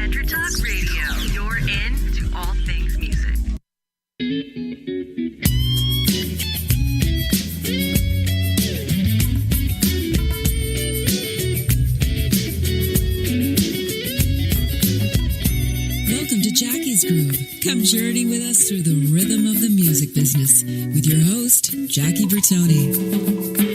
Center Talk Radio, your in to all things music. Welcome to Jackie's Groove. Come journey with us through the rhythm of the music business with your host, Jackie Bertoni.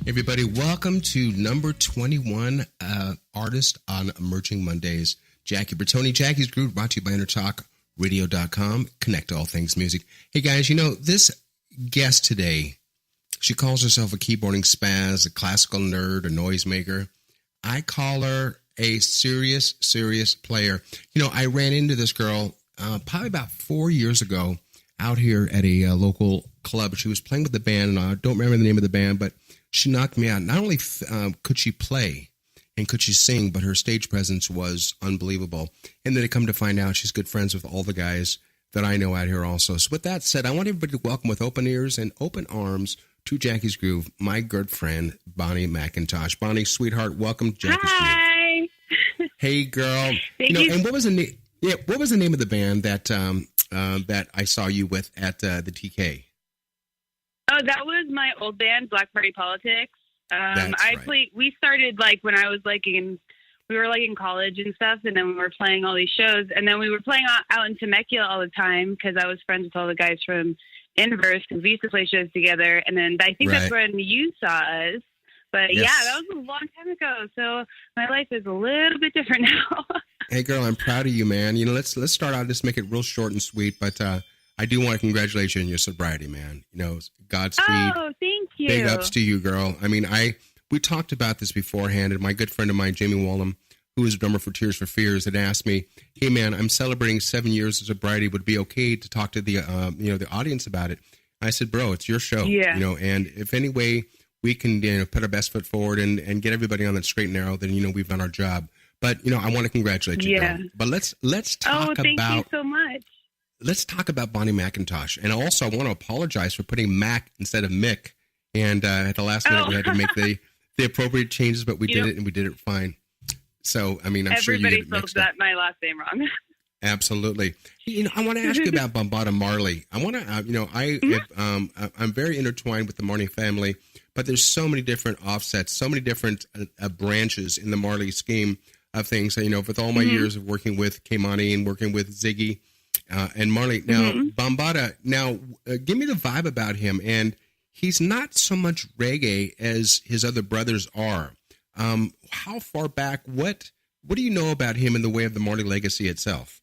Everybody, welcome to number 21 Artist on Emerging Mondays. Jackie Bertoni, Jackie's Groove, brought to you by InnerTalkRadio.com. Connect to all things music. Hey guys, you know, this guest today, she calls herself a keyboarding spaz, a classical nerd, a noisemaker. I call her a serious player. You know, I ran into this girl probably about 4 years ago out here at a local club. She was playing with the band, and I don't remember the name of the band, but she knocked me out. Not only could she play and could she sing, but her stage presence was unbelievable. And then I come to find out she's good friends with all the guys that I know out here also. So with that said, I want everybody to welcome with open ears and open arms to Jackie's Groove, my good friend, Bonnie McIntosh. Bonnie, sweetheart, welcome to Jackie's Groove. Hi. Hey, girl. Thank you. And what was the name of the band that that I saw you with at the TK? Oh, that was my old band, Black Party Politics. We started when I was we were in college and stuff, and then we were playing all these shows, and then we were playing out in Temecula all the time because I was friends with all the guys from Inverse because we used to play shows together, and then I think that's when you saw us. But yes. Yeah, that was a long time ago, so my life is a little bit different now. Hey, girl, I'm proud of you, man. You know, let's start out, just make it real short and sweet, but I do want to congratulate you on your sobriety, man. You know, Godspeed. Oh, thank you. Big ups to you, girl. I mean, we talked about this beforehand, and my good friend of mine, Jamie Wallum, who is a drummer for Tears for Fears, had asked me, "Hey, man, I'm celebrating 7 years of sobriety. Would it be okay to talk to the the audience about it?" I said, "Bro, it's your show, yeah. You know, and if any way we can put our best foot forward and get everybody on that straight and narrow, then we've done our job." But I want to congratulate you, girl. But let's talk about. Thank you so much. Let's talk about Bonnie McIntosh. And also, I want to apologize for putting Mac instead of Mick. And at the last minute, we had to make the appropriate changes, but we did it, and we did it fine. So, I mean, I'm sure you get it mixed up. My last name wrong. Absolutely. I want to ask you about Bambaata Marley. I want to, I'm very intertwined with the Marley family, but there's so many different offsets, so many different branches in the Marley scheme of things. With all my years of working with Keimani and working with Ziggy, and Marley. Now, Bambaata, give me the vibe about him. And he's not so much reggae as his other brothers are. How far back, what do you know about him in the way of the Marley legacy itself?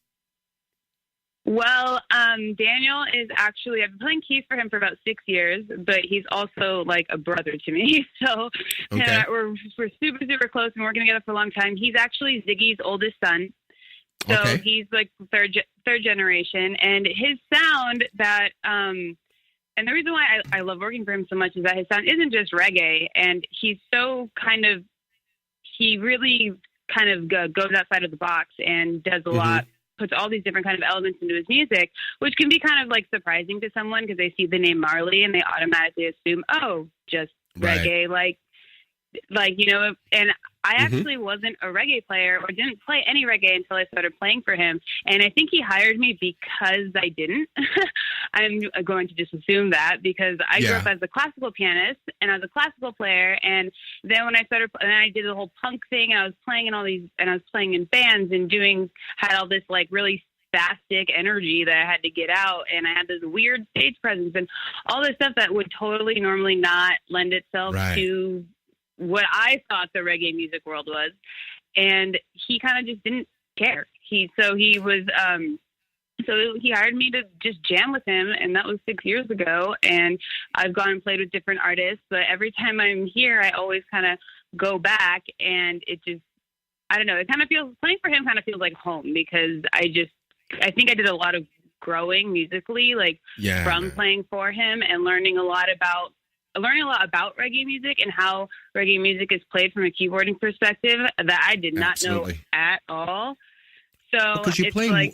Well, Daniel is actually, I've been playing keys for him for about 6 years, but he's also like a brother to me. So we're super, super close and working together for a long time. He's actually Ziggy's oldest son. So he's like third generation, and his sound and the reason why I love working for him so much is that his sound isn't just reggae, and he's so he really kind of goes outside of the box and does a lot, puts all these different kind of elements into his music, which can be kind of like surprising to someone because they see the name Marley and they automatically assume, oh, just reggae, and I actually wasn't a reggae player or didn't play any reggae until I started playing for him. And I think he hired me because I didn't. I'm going to just assume that because I grew up as a classical pianist and as a classical player. And then when I did the whole punk thing, and I was playing in all these, and I was playing in bands and had all this like really spastic energy that I had to get out. And I had this weird stage presence and all this stuff that would totally normally not lend itself to what I thought the reggae music world was. And he kind of just didn't care. He was So he hired me to just jam with him, and that was 6 years ago. And I've gone and played with different artists, but every time I'm here, I always kind of go back, and it just, I don't know, it kind of feels, playing for him kind of feels like home, because I think I did a lot of growing musically, like from playing for him and learning a lot about reggae music and how reggae music is played from a keyboarding perspective that I did not know at all. So because you're playing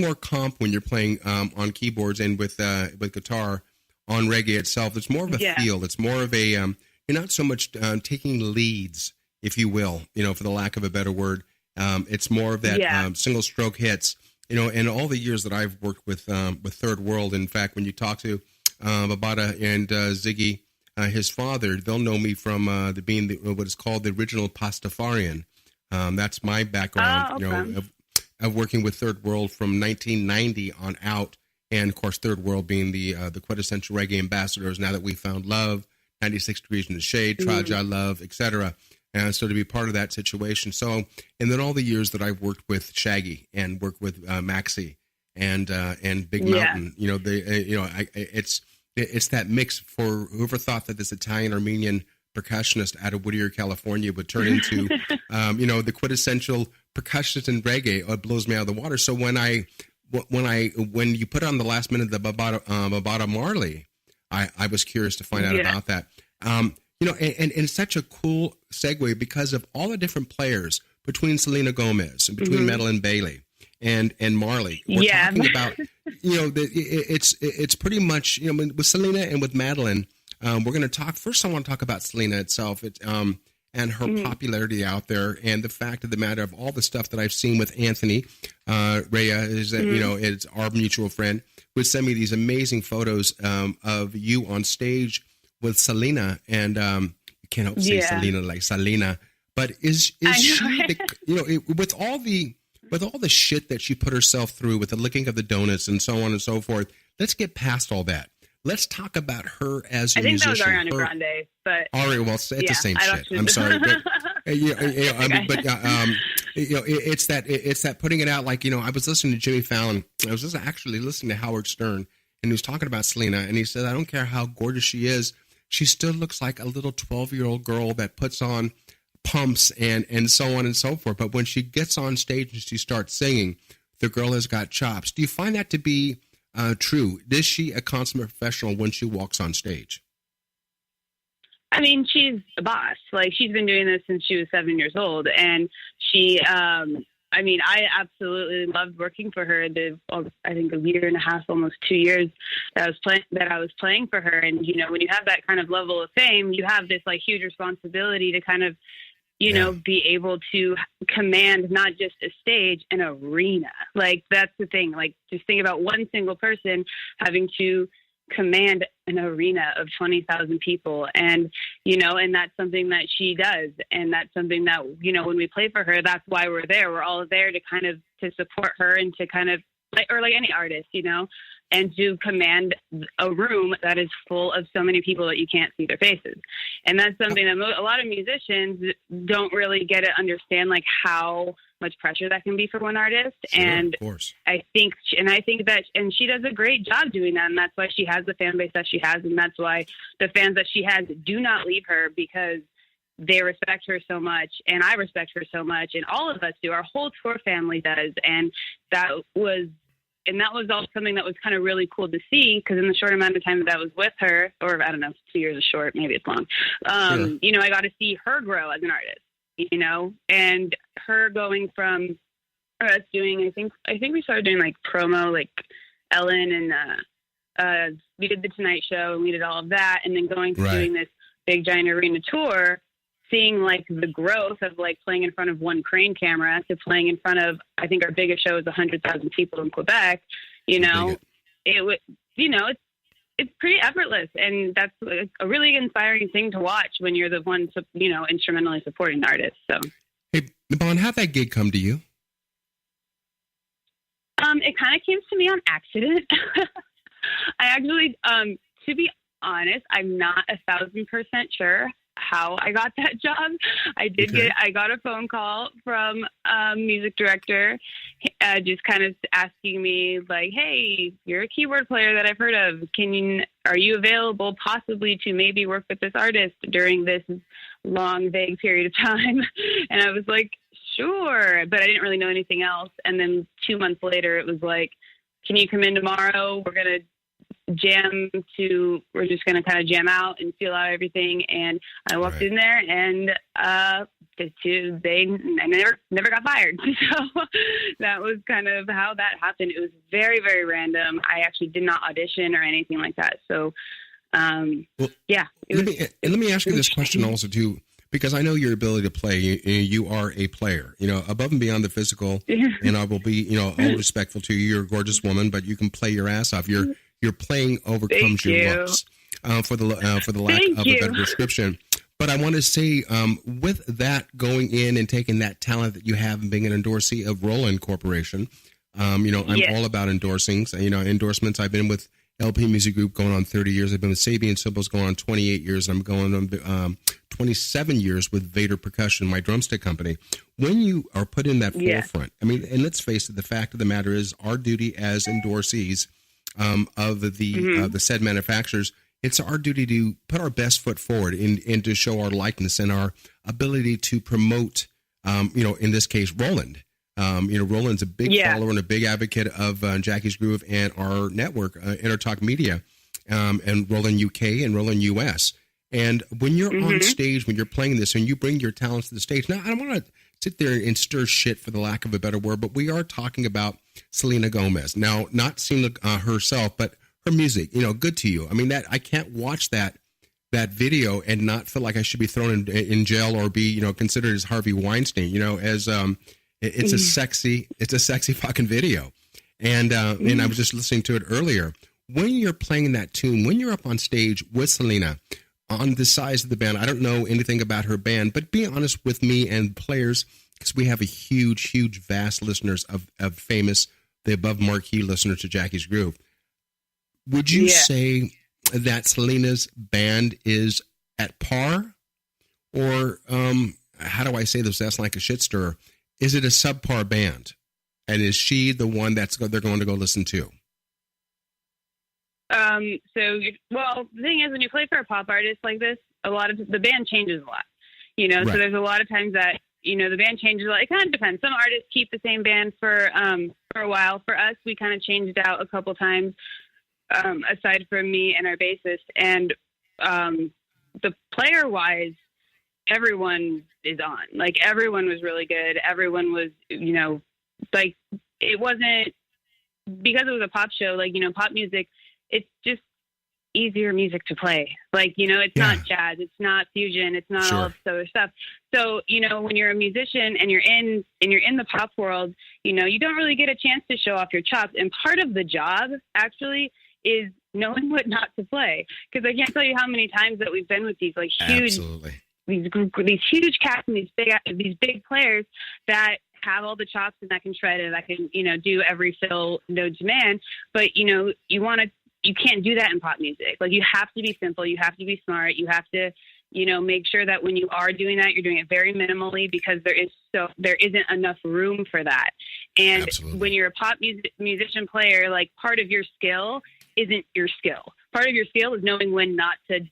more comp when you're playing on keyboards and with guitar on reggae itself. It's more of a feel. It's more of a you're not so much taking leads, if you will, for the lack of a better word. It's more of that single stroke hits. In all the years that I've worked with Third World. In fact, when you talk to Bambaata and Ziggy, his father, they'll know me from being what is called the original Pastafarian. That's my background, of working with Third World from 1990 on out, and of course Third World being the quintessential reggae ambassadors. Now that we found love, 96 Degrees in the Shade, Traja Love, etc. And so to be part of that situation. So, and then all the years that I've worked with Shaggy and worked with Maxi and Big Mountain, it's that mix. For whoever thought that this Italian Armenian percussionist out of Whittier, California would turn into, the quintessential percussionist in reggae, it blows me out of the water. So when you put on the last minute the Bambaata Marley, I was curious to find out about that. And it's such a cool segue because of all the different players between Selena Gomez and between Madilyn Baily and Marley. We're talking about, it's pretty much, with Selena and with Madilyn. We're going to talk first. I want to talk about Selena itself, and her popularity out there, and the fact of the matter of all the stuff that I've seen with Anthony Rhea is that it's our mutual friend who sent me these amazing photos of you on stage with Selena, and you can't help say Selena like Selena, but is she with all the shit that she put herself through with the licking of the donuts and so on and so forth? Let's get past all that. Let's talk about her as a musician. I think that was Ariana Grande, but all right, well, it's the same shit. I'm sorry, but it's that putting it out. Like I was listening to Jimmy Fallon. I was actually listening to Howard Stern, and he was talking about Selena, and he said, "I don't care how gorgeous she is, she still looks like a little 12-year-old girl that puts on pumps and so on and so forth. But when she gets on stage and she starts singing, the girl has got chops." Do you find that to be true? Is she a consummate professional when she walks on stage? I mean, she's a boss. Like, she's been doing this since she was 7 years old, and she, I absolutely loved working for her. I think a year and a half, almost 2 years that I was playing for her. And when you have that kind of level of fame, you have this like huge responsibility to kind of be able to command not just a stage, an arena. Like, that's the thing. Like, just think about one single person having to command an arena of 20,000 people. And, and that's something that she does. And that's something that, when we play for her, that's why we're there. We're all there to kind of, to support her and to kind of like any artist, and to command a room that is full of so many people that you can't see their faces. And that's something that a lot of musicians don't really get to understand, like how much pressure that can be for one artist. Sure, and of course. I think that she does a great job doing that. And that's why she has the fan base that she has. And that's why the fans that she has do not leave her, because they respect her so much, and I respect her so much, and all of us do. Our whole tour family does. And that was all something that was kind of really cool to see, because in the short amount of time that I was with her, or I don't know, 2 years is short, maybe it's long. Sure. I got to see her grow as an artist, and her going from us doing, I think we started doing like promo, like Ellen, and we did the Tonight Show, and we did all of that, and then going to doing this big giant arena tour, seeing like the growth of like playing in front of one crane camera to playing in front of, I think our biggest show is 100,000 people in Quebec, it would, it's pretty effortless. And that's a really inspiring thing to watch when you're the one, instrumentally supporting the artist. So, hey, Bon, how'd that gig come to you? It kind of came to me on accident. I actually, to be honest, I'm not 1,000% sure how I got that job. I got a phone call from a music director, just kind of asking me like, "Hey, you're a keyboard player that I've heard of. Are you available possibly to maybe work with this artist during this long, vague period of time?" And I was like, "Sure," but I didn't really know anything else. And then 2 months later, it was like, "Can you come in tomorrow? We're just going to kind of jam out and feel out everything." And I walked in there, and I never got fired. So that was kind of how that happened. It was very, very random. I actually did not audition or anything like that. So, yeah. Let me ask you this question also too, because I know your ability to play. You are a player, above and beyond the physical. And I will be, all respectful to you. You're a gorgeous woman, but you can play your ass off. Your playing overcomes your looks, for the lack of a better description. But I want to say, with that going in and taking that talent that you have and being an endorsee of Roland Corporation, I'm all about endorsings. Endorsements. I've been with LP Music Group going on 30 years. I've been with Sabian Cymbals going on 28 years. And I'm going on 27 years with Vader Percussion, my drumstick company. When you are put in that forefront, and let's face it, the fact of the matter is our duty as endorsees of the said manufacturers, it's our duty to put our best foot forward and to show our likeness and our ability to promote, in this case, Roland. Roland's a big follower and a big advocate of Jackie's Groove and our network, Intertalk Media, and Roland UK and Roland US. And when you're on stage, when you're playing this and you bring your talents to the stage, now I don't want to sit there and stir shit, for the lack of a better word, but we are talking about Selena Gomez. Now, not Selena herself, but her music, Good to You. That I can't watch that video and not feel like I should be thrown in jail or be, considered as Harvey Weinstein, it's a sexy fucking video. And I was just listening to it earlier. When you're playing that tune, when you're up on stage with Selena on the size of the band, I don't know anything about her band, but be honest with me and players, because we have a huge, vast listeners of famous, the above marquee listeners to Jackie's Groove. Would you say that Selena's band is at par? Or, how do I say this? That's like a shit stirrer. Is it a subpar band? And is she the one they're going to go listen to? The thing is, when you play for a pop artist like this, a lot of the band changes a lot, right. So there's a lot of times that, the band changes a lot. It kind of depends. Some artists keep the same band for a while. For us, we kind of changed out a couple times, aside from me and our bassist. And, the player wise, everyone is on. Like, everyone was really good. Everyone was, like, it wasn't, because it was a pop show, like, pop music, it's just easier music to play. Like, it's not jazz, it's not fusion, it's not all of this other stuff. So, when you're a musician and you're in the pop world, you don't really get a chance to show off your chops. And part of the job actually is knowing what not to play. Because I can't tell you how many times that we've been with these like huge, these huge cats and these big players that have all the chops and that can shred and that can, do every fill known to man. But, you can't do that in pop music. Like, you have to be simple. You have to be smart. You have to, make sure that when you are doing that, you're doing it very minimally, because there isn't enough room for that. And when you're a pop musician player, like, part of your skill isn't your skill. Part of your skill is knowing when not to,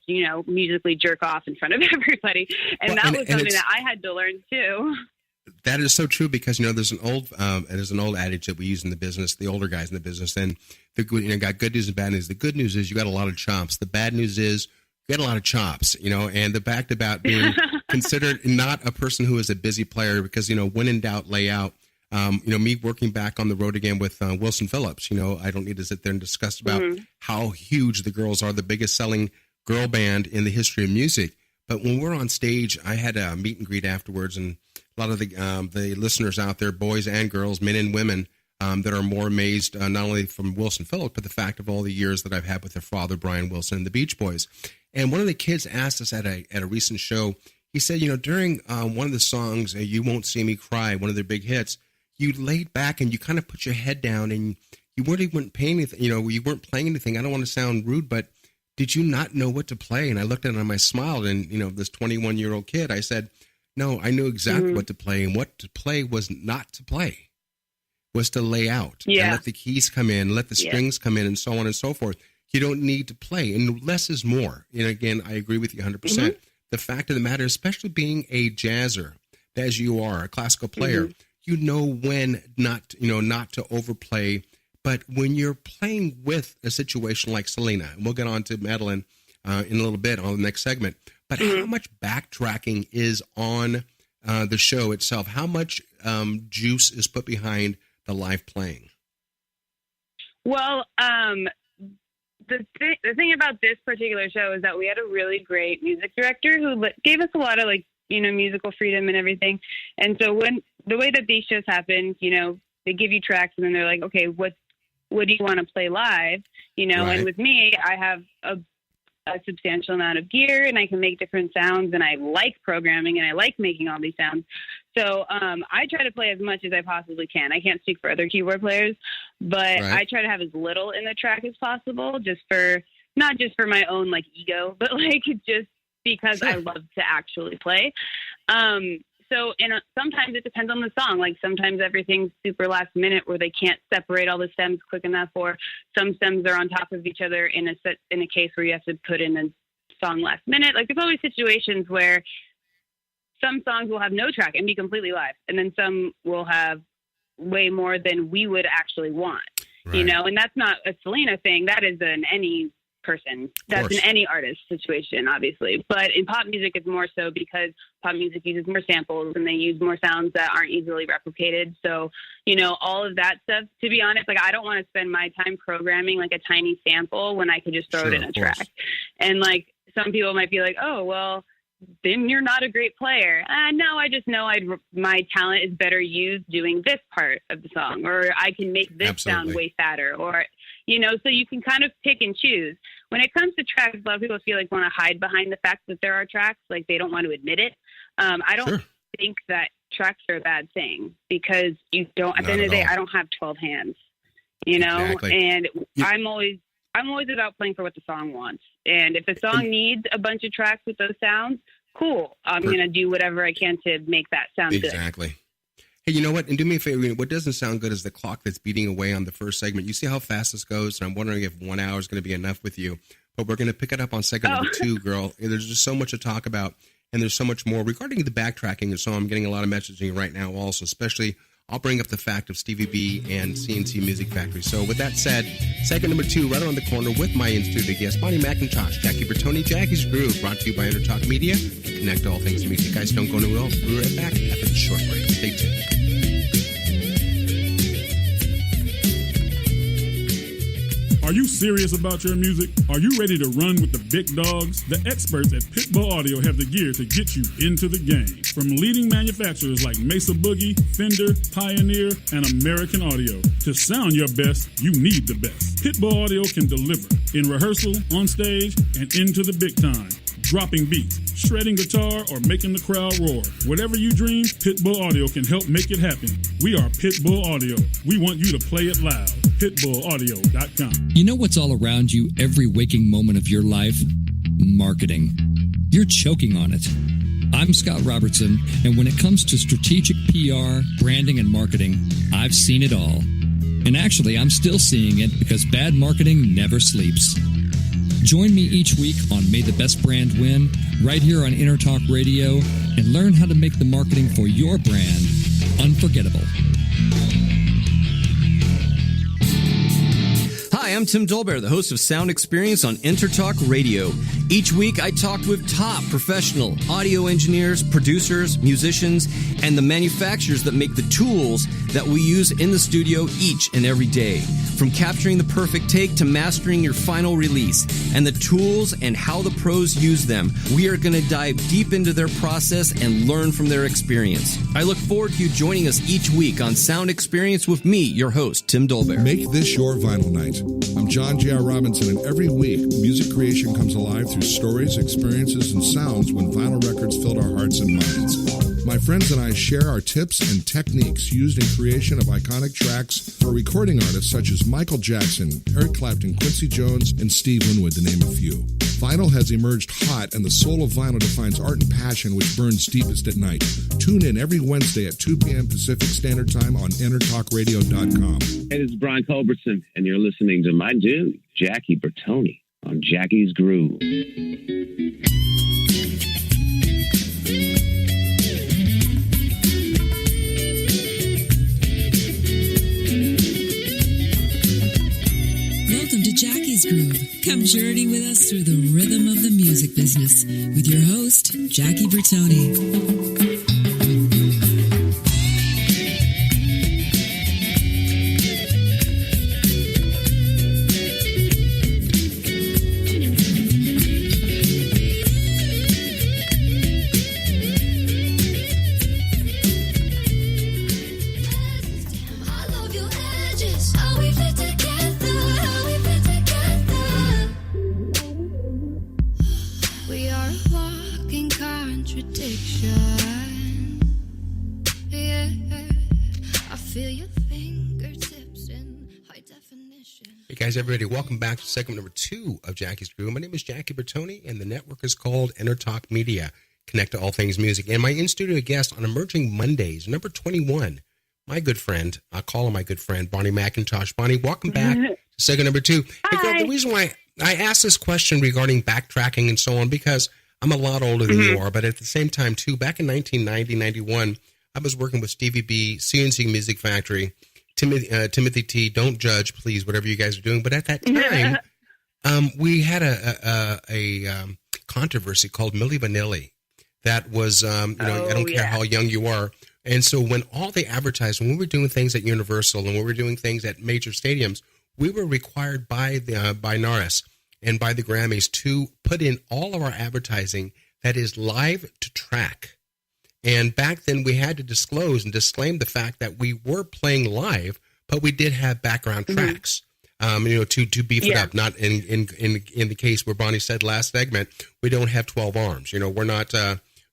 musically jerk off in front of everybody. And that was something that I had to learn too. That is so true, because there's an old adage that we use in the business, the older guys in the business, and got good news and bad news. The good news is you got a lot of chops. The bad news is you got a lot of chops. And the fact about being considered not a person who is a busy player, because when in doubt, lay out. Me working back on the road again with Wilson Phillips. I don't need to sit there and discuss about how huge the girls are, the biggest selling girl band in the history of music. But when we're on stage, I had a meet and greet afterwards, and a lot of the listeners out there, boys and girls, men and women, that are more amazed, not only from Wilson Phillips, but the fact of all the years that I've had with their father, Brian Wilson, and the Beach Boys. And one of the kids asked us at a recent show, he said, during one of the songs, You Won't See Me Cry, one of their big hits, you laid back and you kind of put your head down and you weren't paying anything, you weren't playing anything. I don't want to sound rude, but did you not know what to play? And I looked at it and I smiled. And, this 21-year-old kid, I said, no, I knew exactly what to play. And what to play was not to play, was to lay out. And let the keys come in, let the strings come in, and so on and so forth. You don't need to play. And less is more. And again, I agree with you 100%. The fact of the matter, especially being a jazzer, as you are, a classical player, you know when not to overplay. But when you're playing with a situation like Selena, and we'll get on to Madilyn in a little bit on the next segment, but how much backtracking is on the show itself? How much juice is put behind the live playing? Well, the thing about this particular show is that we had a really great music director who gave us a lot of musical freedom and everything. And so when the way that these shows happen, they give you tracks and then they're like, okay, what do you want to play live? And with me, I have a substantial amount of gear and I can make different sounds and I like programming and I like making all these sounds. So I try to play as much as I possibly can. I can't speak for other keyboard players, but I try to have as little in the track as possible, not just for my own ego, but just because I love to actually play. So sometimes it depends on the song. Sometimes everything's super last minute where they can't separate all the stems quick enough, or some stems are on top of each other in a case where you have to put in a song last minute. There's always situations where some songs will have no track and be completely live, and then some will have way more than we would actually want, and that's not a Selena thing. That is in any person. That's in any artist situation, obviously. But in pop music, it's more so because pop music uses more samples and they use more sounds that aren't easily replicated. So, all of that stuff, to be honest, I don't want to spend my time programming a tiny sample when I could just throw it in a track. And some people might be like, oh, well, then you're not a great player. No, I just know my talent is better used doing this part of the song, or I can make this sound way fatter, or, so you can kind of pick and choose. When it comes to tracks, a lot of people want to hide behind the fact that there are tracks, they don't want to admit it. I don't think that tracks are a bad thing, because you don't, at the end of the day, I don't have 12 hands, and I'm always about playing for what the song wants. And if the song needs a bunch of tracks with those sounds, cool. I'm going to do whatever I can to make that sound good. Exactly. Hey, you know what? And do me a favor. What doesn't sound good is the clock that's beating away on the first segment. You see how fast this goes? And I'm wondering if 1 hour is going to be enough with you. But we're going to pick it up on segment number 2, girl. There's just so much to talk about. And there's so much more regarding the backtracking. And so I'm getting a lot of messaging right now also, especially I'll bring up the fact of Stevie B and CNC Music Factory. So with that said, segment number 2, right around the corner with my in-studio guest, Bonnie McIntosh, Jackie Bertoni, Jackie's Groove, brought to you by Intertalk Media. Connect all things music. Guys, don't go nowhere. We'll be right back after the short break. Stay tuned. Are you serious about your music? Are you ready to run with the big dogs? The experts at Pitbull Audio have the gear to get you into the game. From leading manufacturers like Mesa Boogie, Fender, Pioneer, and American Audio. To sound your best, you need the best. Pitbull Audio can deliver in rehearsal, on stage, and into the big time. Dropping beats, shredding guitar, or making the crowd roar. Whatever you dream, Pitbull Audio can help make it happen. We are Pitbull Audio. We want you to play it loud. PitbullAudio.com. You know what's all around you every waking moment of your life? Marketing. You're choking on it. I'm Scott Robertson, and when it comes to strategic PR, branding, and marketing, I've seen it all. And actually, I'm still seeing it because bad marketing never sleeps. Join me each week on May the Best Brand Win, right here on Intertalk Radio, and learn how to make the marketing for your brand unforgettable. Hi, I'm Tim Dolbear, the host of Sound Experience on Intertalk Radio. Each week, I talk with top professional audio engineers, producers, musicians, and the manufacturers that make the tools that we use in the studio each and every day. From capturing the perfect take to mastering your final release, and the tools and how the pros use them, we are going to dive deep into their process and learn from their experience. I look forward to you joining us each week on Sound Experience with me, your host, Tim Dolbear. Make this your vinyl night. I'm John J.R. Robinson, and every week, music creation comes alive through stories, experiences, and sounds when vinyl records filled our hearts and minds. My friends and I share our tips and techniques used in creation of iconic tracks for recording artists such as Michael Jackson, Eric Clapton, Quincy Jones, and Steve Winwood, to name a few. Vinyl has emerged hot, and the soul of vinyl defines art and passion which burns deepest at night. Tune in every Wednesday at 2 p.m. Pacific Standard Time on EnterTalkRadio.com. Hey, this is Brian Culbertson, and you're listening to my dude, Jackie Bertoni, on Jackie's Groove. Welcome to Jackie's Groove. Come journey with us through the rhythm of the music business with your host, Jackie Bertoni. Everybody, welcome back to segment number 2 of Jackie's Groove. My name is Jackie Bertoni, and the network is called EnterTalk Media. Connect to all things music. And my in-studio guest on Emerging Mondays, number 21, my good friend, I'll call him my good friend, Bonnie McIntosh. Bonnie, welcome back to segment number 2. Hey, girl, the reason why I asked this question regarding backtracking and so on, because I'm a lot older than you are, but at the same time, too, back in 1990, 91, I was working with Stevie B, CNC Music Factory, Timothy T, don't judge, please, whatever you guys are doing. But at that time, we had a controversy called Milli Vanilli that was, I don't care how young you are. And so when all the advertising, when we were doing things at Universal and when we were doing things at major stadiums, we were required by NARAS and by the Grammys to put in all of our advertising that is live to track. And back then, we had to disclose and disclaim the fact that we were playing live, but we did have background tracks, to beef it up. Not in the case where Bonnie said last segment, we don't have 12 arms. We're not,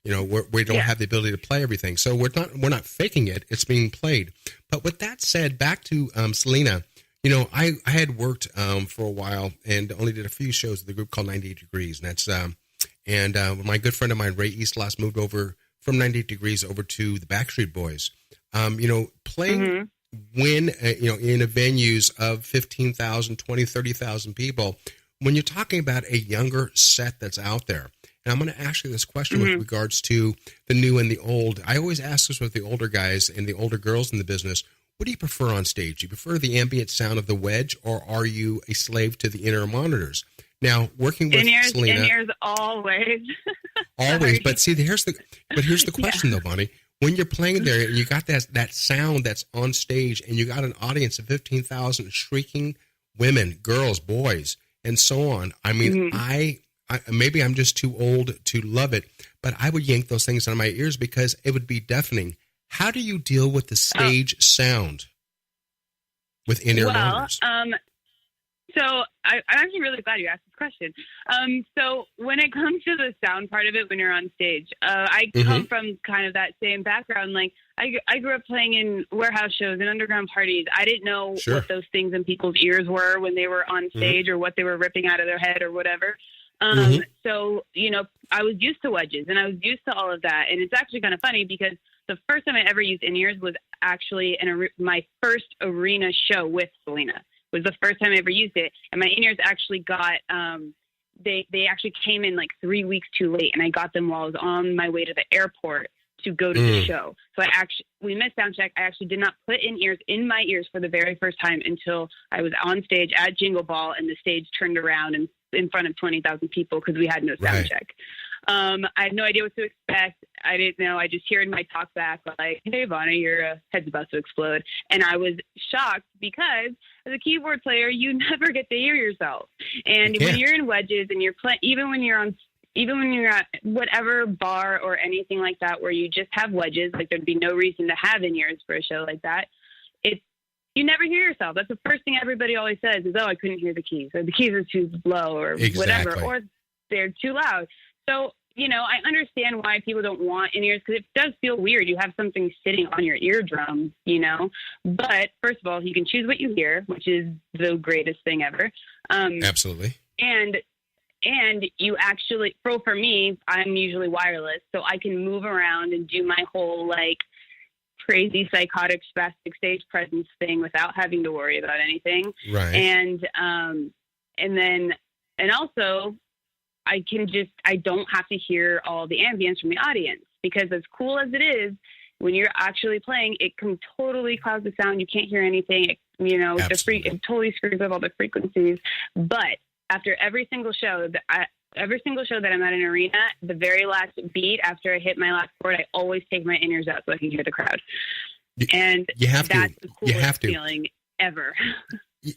we don't have the ability to play everything. So we're not faking it. It's being played. But with that said, back to Selena. I had worked for a while and only did a few shows with a group called 98 Degrees, and that's my good friend of mine, Ray Eastloss, moved over from 98 Degrees over to the Backstreet Boys. Playing when, in a venues of 15,000, 20, 30,000 people, when you're talking about a younger set that's out there, and I'm going to ask you this question with regards to the new and the old. I always ask this with the older guys and the older girls in the business. What do you prefer on stage? Do you prefer the ambient sound of the wedge, or are you a slave to the inner monitors? Now, working with Selena, in-ears always. Always, but see, here's the question though, Bonnie. When you're playing there and you got that sound that's on stage, and you got an audience of 15,000 shrieking women, girls, boys, and so on. I mean, I maybe I'm just too old to love it, but I would yank those things out of my ears because it would be deafening. How do you deal with the stage sound with in-ear monitors? So I'm actually really glad you asked this question. So when it comes to the sound part of it, when you're on stage, I come from kind of that same background. Like I grew up playing in warehouse shows and underground parties. I didn't know what those things in people's ears were when they were on stage or what they were ripping out of their head or whatever. So, I was used to wedges and I was used to all of that. And it's actually kind of funny because the first time I ever used in-ears was actually my first arena show with Selena. Was the first time I ever used it, and my in-ears actually got they actually came in like 3 weeks too late, and I got them while I was on my way to the airport to go to the show. So we missed sound check. I actually did not put in-ears in my ears for the very first time until I was on stage at Jingle Ball, and the stage turned around and in front of 20,000 people because we had no sound check. I had no idea what to expect. I didn't know. I just hear in my talk back like, "Hey, Bonnie, your head's about to explode." And I was shocked because as a keyboard player, you never get to hear yourself. And when you're in wedges and you're playing, even when you're at whatever bar or anything like that where you just have wedges, like there'd be no reason to have in-ears for a show like that. You never hear yourself. That's the first thing everybody always says is, "Oh, I couldn't hear the keys," or "The keys are too low," or whatever, or "They're too loud." So I understand why people don't want in-ears, because it does feel weird. You have something sitting on your eardrum, But first of all, you can choose what you hear, which is the greatest thing ever. Absolutely. And you actually, for me, I'm usually wireless, so I can move around and do my whole crazy psychotic spastic stage presence thing without having to worry about anything. Right. And also I don't have to hear all the ambience from the audience, because as cool as it is, when you're actually playing, it can totally cloud the sound. You can't hear anything. It totally screws up all the frequencies. But after every single show that I'm at an arena, the very last beat after I hit my last chord, I always take my in-ears out so I can hear the crowd. And that's the coolest feeling ever.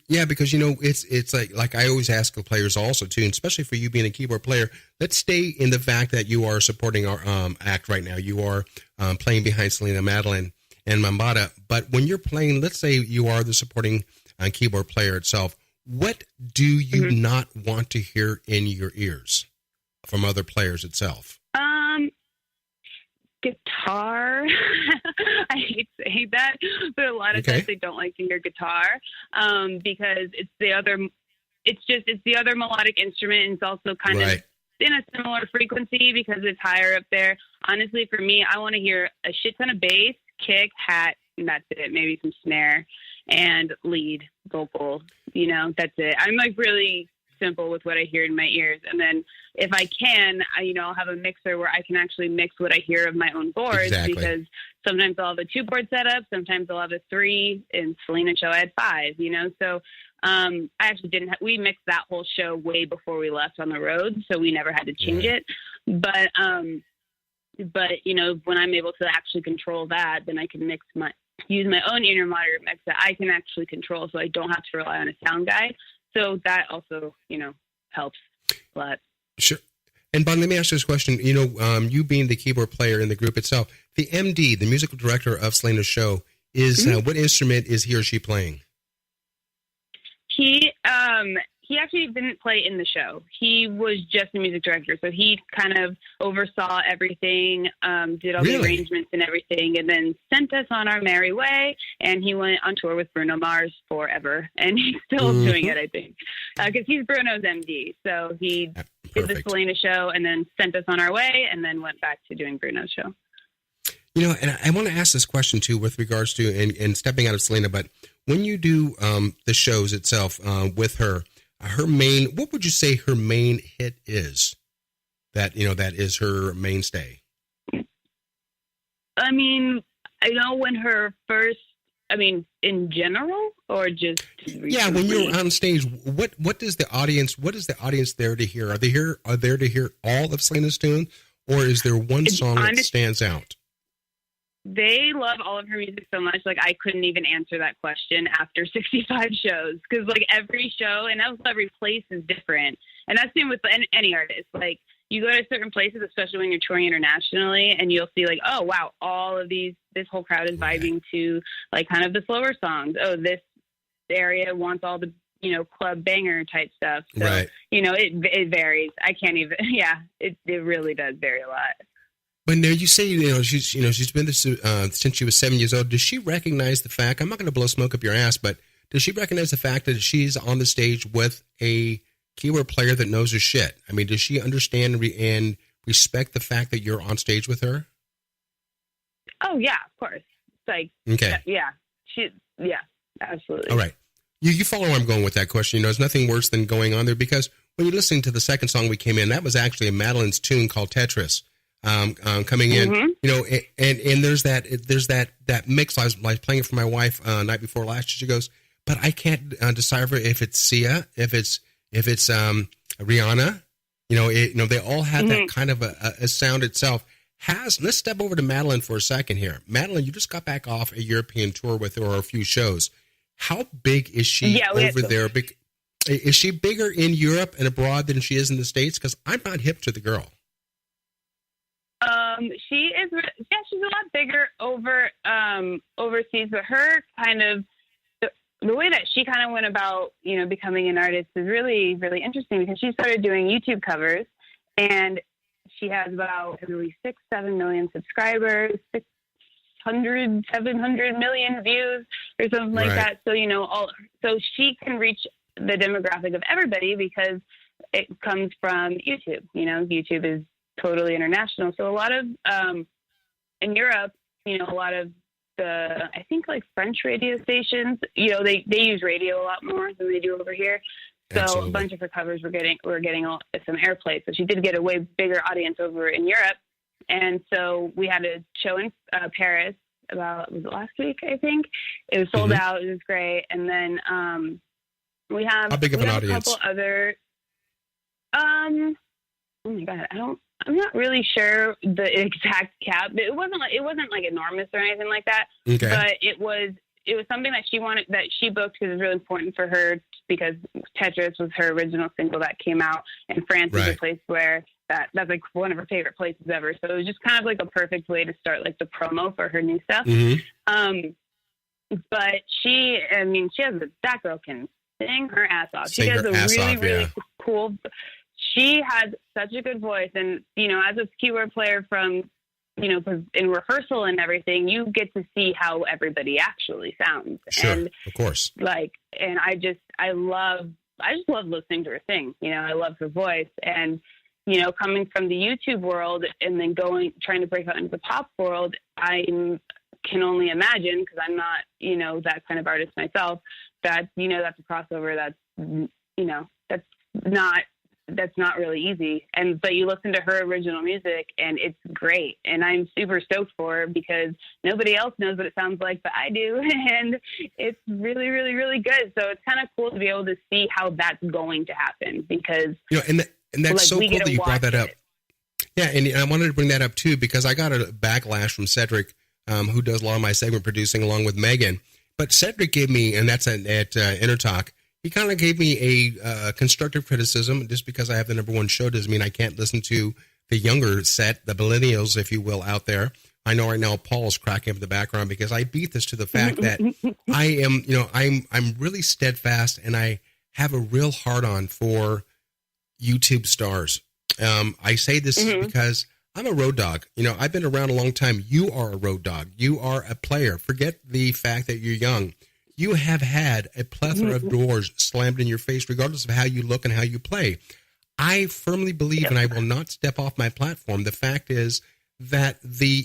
Yeah, because it's like I always ask the players also too, and especially for you being a keyboard player. Let's stay in the fact that you are supporting our act right now. You are playing behind Selena, Madilyn, and Bambaata. But when you're playing, let's say you are the supporting keyboard player itself. What do you not want to hear in your ears from other players itself? Guitar. I hate that, but a lot of times they don't like to hear guitar because it's the other melodic instrument, and it's also kind of in a similar frequency because it's higher up there. Honestly, for me, I want to hear a shit ton of bass, kick, hat, and that's it. Maybe some snare and lead vocal. That's it. I'm really simple with what I hear in my ears. And then if I can, I'll have a mixer where I can actually mix what I hear of my own boards, because sometimes I'll have a 2-board setup, sometimes I'll have a 3, and Selena show I had 5, So I actually we mixed that whole show way before we left on the road, so we never had to change it. But when I'm able to actually control that, then I can use my own inner monitor mix that I can actually control, so I don't have to rely on a sound guy. So that also, helps a lot. Sure. And Bon, let me ask you this question. You being the keyboard player in the group itself, the MD, the musical director of Selena's show, is what instrument is he or she playing? He actually didn't play in the show. He was just the music director, so he kind of oversaw everything, did all the arrangements and everything, and then sent us on our merry way. And he went on tour with Bruno Mars forever, and he's still doing it, I think, because he's Bruno's MD. So he did the Selena show, and then sent us on our way, and then went back to doing Bruno's show. And I want to ask this question too, with regards to and stepping out of Selena, but when you do the shows itself with her. What would you say her main hit is? That is her mainstay. I mean, I know when her first. In general, or just recently? Yeah, when you're on stage, what is the audience there to hear? Are they there to hear all of Selena's tune, or is there one song that stands out? They love all of her music so much, I couldn't even answer that question after 65 shows, because, every show and also every place is different. And that's the same with any artist. You go to certain places, especially when you're touring internationally, and you'll see, oh, wow, all of this whole crowd is vibing to, kind of the slower songs. Oh, this area wants all the, club banger type stuff. So, it varies. I can't even, it really does vary a lot. But now you say, she's been this since she was 7 years old. Does she recognize the fact? I'm not going to blow smoke up your ass, but does she recognize the fact that she's on the stage with a keyboard player that knows her shit? I mean, does she understand and respect the fact that you're on stage with her? Oh yeah, of course. It's okay, yeah, absolutely. All right, you follow where I'm going with that question. There's nothing worse than going on there, because when you're listening to the second song we came in, that was actually a Madilyn's tune called Tetris. Coming in, and there's that mix. I was playing it for my wife night before last. She goes, but I can't decipher if it's Sia, if it's Rihanna. They all have that kind of a sound itself. Let's step over to Madilyn for a second here. Madilyn, you just got back off a European tour with her, or a few shows. How big is she over there? Is she bigger in Europe and abroad than she is in the States? Because I'm not hip to the girl. She is, she's a lot bigger overseas, but her kind of, the way that she kind of went about, becoming an artist is really, really interesting, because she started doing YouTube covers, and she has about, I believe, 6-7 million subscribers, 700 million views or something like that. So, so she can reach the demographic of everybody because it comes from YouTube. YouTube is totally international. So a lot of, in Europe, a lot of I think like French radio stations, they use radio a lot more than they do over here. So Absolutely. A bunch of her covers were getting some airplay. So she did get a way bigger audience over in Europe. And so we had a show in Paris was it last week, I think? It was sold out. It was great. And then we have, how big of an audience? A couple other, oh my God, I'm not really sure the exact cap, but it wasn't like enormous or anything like that. Okay. But it was something that she wanted, that she booked because it was really important for her, because Tetris was her original single that came out, and France is a place where that's like one of her favorite places ever. So it was just kind of like a perfect way to start like the promo for her new stuff. But she that girl can sing her ass off. She has a really cool. She has such a good voice, and as a keyboard player from, in rehearsal and everything, you get to see how everybody actually sounds. Sure, and of course. And I just love listening to her sing. I love her voice, and coming from the YouTube world and then trying to break out into the pop world, I can only imagine, because I'm not, that kind of artist myself, that, that's a crossover that's not really easy. But you listen to her original music and it's great. And I'm super stoked for her because nobody else knows what it sounds like, but I do. And it's really, really, really good. So it's kind of cool to be able to see how that's going to happen, because, and that's so cool that you brought that up. Yeah. And I wanted to bring that up too, because I got a backlash from Cedric, who does a lot of my segment producing along with Megan. But Cedric gave me, and that's at Intertalk, he kind of gave me a constructive criticism. Just because I have the number one show doesn't mean I can't listen to the younger set, the millennials, if you will, out there. I know right now Paul's cracking up in the background because I beat this to the fact that I am, I'm really steadfast, and I have a real hard-on for YouTube stars. I say this because I'm a road dog. I've been around a long time. You are a road dog. You are a player. Forget the fact that you're young. You have had a plethora of doors slammed in your face, regardless of how you look and how you play. I firmly believe, and I will not step off my platform, the fact is that the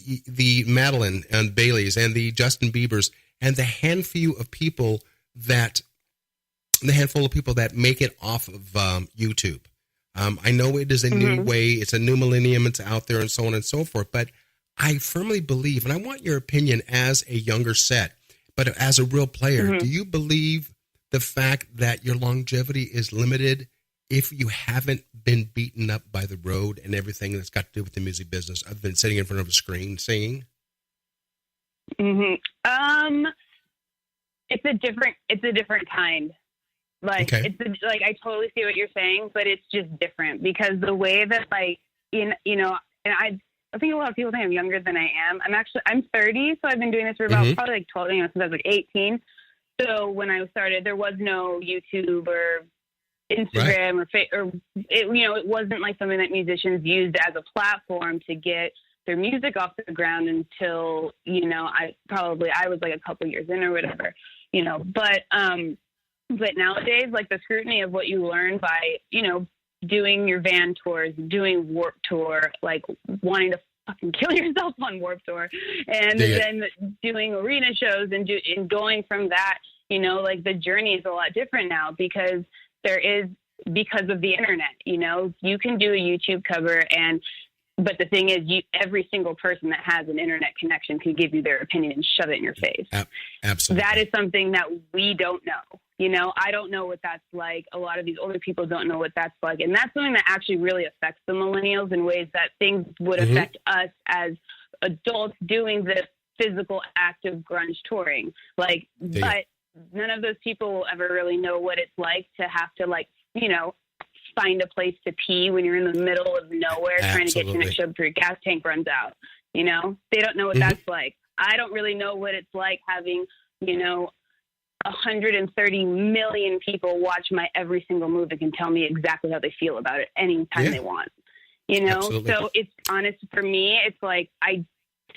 Madilyn and Baileys and the Justin Biebers and the handful of people that make it off of YouTube. I know it is a new way, it's a new millennium, it's out there, and so on and so forth. But I firmly believe, and I want your opinion as a younger set, but as a real player, do you believe the fact that your longevity is limited if you haven't been beaten up by the road and everything that's got to do with the music business, other than sitting in front of a screen singing? It's a different kind. I totally see what you're saying, but it's just different, because the way that and I think a lot of people think I'm younger than I am. I'm 30, so I've been doing this for about probably 12, since I was 18. So when I started, there was no YouTube or Instagram it wasn't like something that musicians used as a platform to get their music off the ground until, I was like a couple years in or whatever, but nowadays, like, the scrutiny of what you learn by, doing your van tours, doing Warped Tour, like wanting to fucking kill yourself on Warped Tour, and then doing arena shows and going from that, the journey is a lot different now, because of the internet, you can do a YouTube cover, but the thing is, every single person that has an internet connection can give you their opinion and shove it in your face. Absolutely. That is something that we don't know. I don't know what that's like. A lot of these older people don't know what that's like. And that's something that actually really affects the millennials in ways that things would affect us as adults doing the physical act of grunge touring. But none of those people will ever really know what it's like to have to, find a place to pee when you're in the middle of nowhere trying to get to your next show before your gas tank runs out. They don't know what that's like. I don't really know what it's like having, 130 million people watch my every single move and can tell me exactly how they feel about it anytime they want. you know? Absolutely. So it's honest for me. It's like, I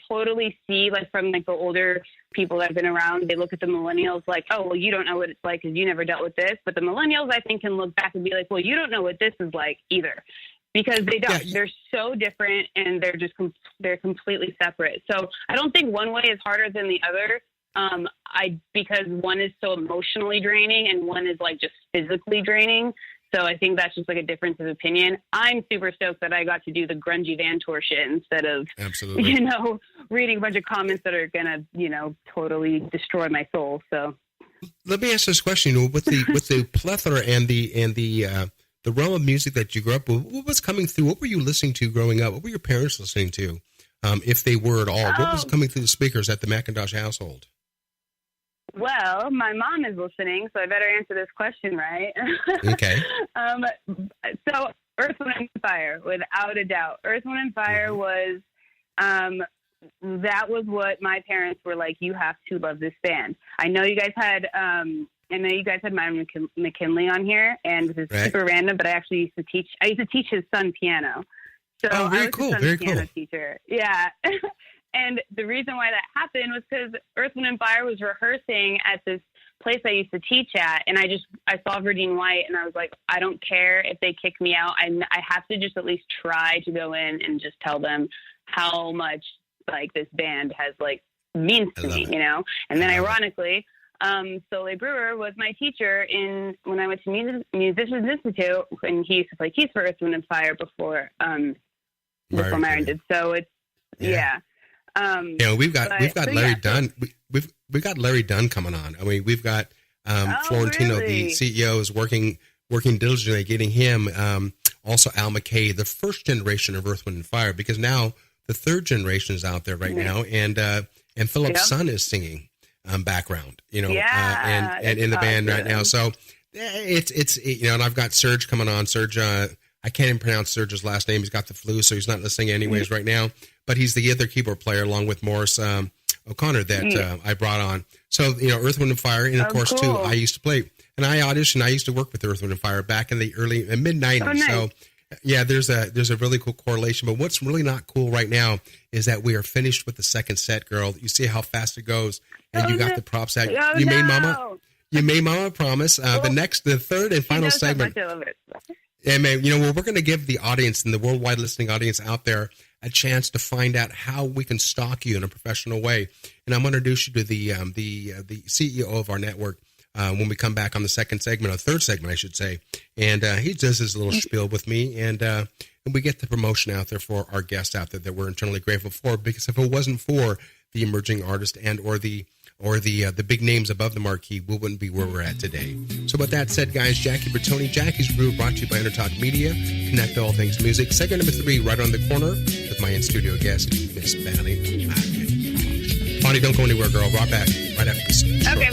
totally see, like, from like the older people that have been around, they look at the millennials like, oh, well, you don't know what it's like because you never dealt with this. But the millennials, I think, can look back and be like, well, you don't know what this is like either, because they don't. Yeah. They're so different, and they're just they're completely separate. So I don't think one way is harder than the other. Because one is so emotionally draining and one is like just physically draining. So I think that's just like a difference of opinion. I'm super stoked that I got to do the grungy van tour shit instead of, absolutely, you know, reading a bunch of comments that are going to, you know, totally destroy my soul. So let me ask this question: with the plethora and the realm of music that you grew up with, what was coming through? What were you listening to growing up? What were your parents listening to, if they were at all? What was coming through the speakers at the McIntosh household? Well, my mom is listening, so I better answer this question right. Okay. So Earth, Wind & Fire, without a doubt. Earth, Wind & Fire was, that was what my parents were like, you have to love this band. I know you guys had Myron McKinley on here, and this is super random, but I used to teach his son piano. So very I was cool. his son's Very piano cool. teacher. Yeah. And the reason why that happened was because Earth, Wind & Fire was rehearsing at this place I used to teach at, and I saw Verdine White, and I was like, I don't care if they kick me out. I have to just at least try to go in and just tell them how much, like, this band has, like, means to me, you know? And then ironically, Soleil Brewer was my teacher when I went to Musicians Institute, and he used to play keys for Earth, Wind & Fire before Myron did. So it's, yeah. We've got Larry Dunn. We've got Larry Dunn coming on. I mean, we've got Florentino, really? the CEO, is working diligently getting him. Also, Al McKay, the first generation of Earth, Wind & Fire, because now the third generation is out there right now, and Philip's son is singing background, you know, and in the band right now. So it's you know, and I've got Serge coming on. Serge, I can't even pronounce Serge's last name. He's got the flu, so he's not listening anyways right now. But he's the other keyboard player along with Morris O'Connor that I brought on. So, you know, Earth, Wind & Fire, and of course, too, I used to play. And I auditioned. I used to work with Earth, Wind & Fire back in the mid-'90s. Oh, nice. So, yeah, there's a really cool correlation. But what's really not cool right now is that we are finished with the second set, girl. You see how fast it goes. And you got the props out. You made Mama a promise. The third and final segment. I love it. And, man, you know, we're going to give the audience and the worldwide listening audience out there a chance to find out how we can stalk you in a professional way. And I'm going to introduce you to the CEO of our network when we come back on the third segment, I should say. And he does his little spiel with me, and we get the promotion out there for our guests out there that we're eternally grateful for. Because if it wasn't for the emerging artist and or the big names above the marquee, we wouldn't be where we're at today. So with that said, guys, Jackie Bertoni, Jackie's Groove, brought to you by Intertalk Media. Connect all things music. Segment number 3, right on the corner, with my in-studio guest, Miss Baily. Bonnie, don't go anywhere, girl. Right back, right after this. Okay.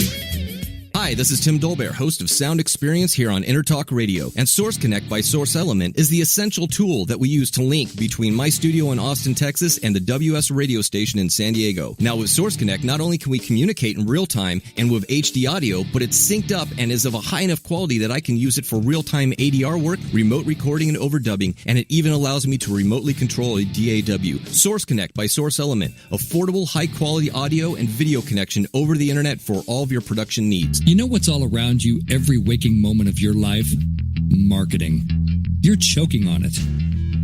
Hi, this is Tim Dolbear, host of Sound Experience here on Intertalk Radio. And Source Connect by Source Element is the essential tool that we use to link between my studio in Austin, Texas, and the WS radio station in San Diego. Now, with Source Connect, not only can we communicate in real time and with HD audio, but it's synced up and is of a high enough quality that I can use it for real-time ADR work, remote recording, and overdubbing, and it even allows me to remotely control a DAW. Source Connect by Source Element. Affordable, high-quality audio and video connection over the internet for all of your production needs. You know what's all around you every waking moment of your life? Marketing. You're choking on it.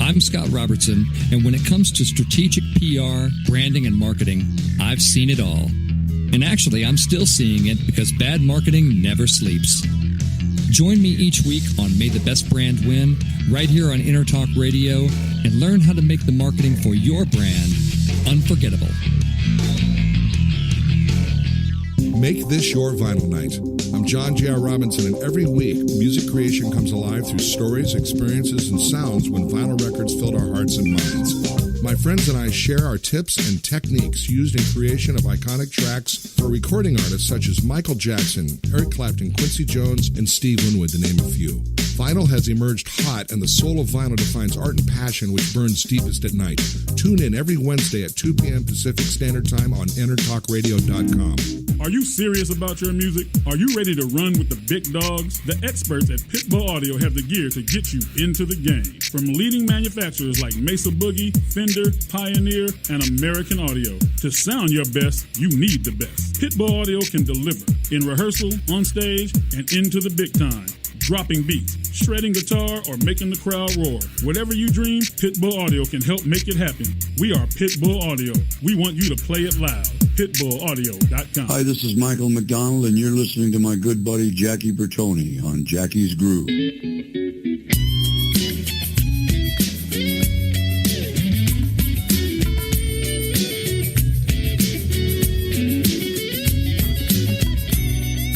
I'm Scott Robertson, and when it comes to strategic PR, branding, and marketing, I've seen it all. And actually, I'm still seeing it because bad marketing never sleeps. Join me each week on May the Best Brand Win, right here on Intertalk Radio, and learn how to make the marketing for your brand unforgettable. Make this your vinyl night. I'm John J.R. Robinson, and every week, music creation comes alive through stories, experiences, and sounds when vinyl records filled our hearts and minds. My friends and I share our tips and techniques used in creation of iconic tracks for recording artists such as Michael Jackson, Eric Clapton, Quincy Jones, and Steve Winwood, to name a few. Vinyl has emerged hot, and the soul of vinyl defines art and passion which burns deepest at night. Tune in every Wednesday at 2 p.m. Pacific Standard Time on InterTalkRadio.com. Are you serious about your music? Are you ready to run with the big dogs? The experts at Pitbull Audio have the gear to get you into the game. From leading manufacturers like Mesa Boogie, Fender, Pioneer, and American Audio. To sound your best, you need the best. Pitbull Audio can deliver in rehearsal, on stage, and into the big time. Dropping beats, shredding guitar, or making the crowd roar. Whatever you dream, Pitbull Audio can help make it happen. We are Pitbull Audio. We want you to play it loud. PitbullAudio.com. Hi, this is Michael McDonald, and you're listening to my good buddy Jackie Bertoni on Jackie's Groove.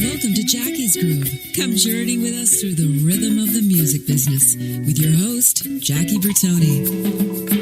Welcome to Jackie's Groove. Come journey with us through the rhythm of the music business with your host, Jackie Bertoni.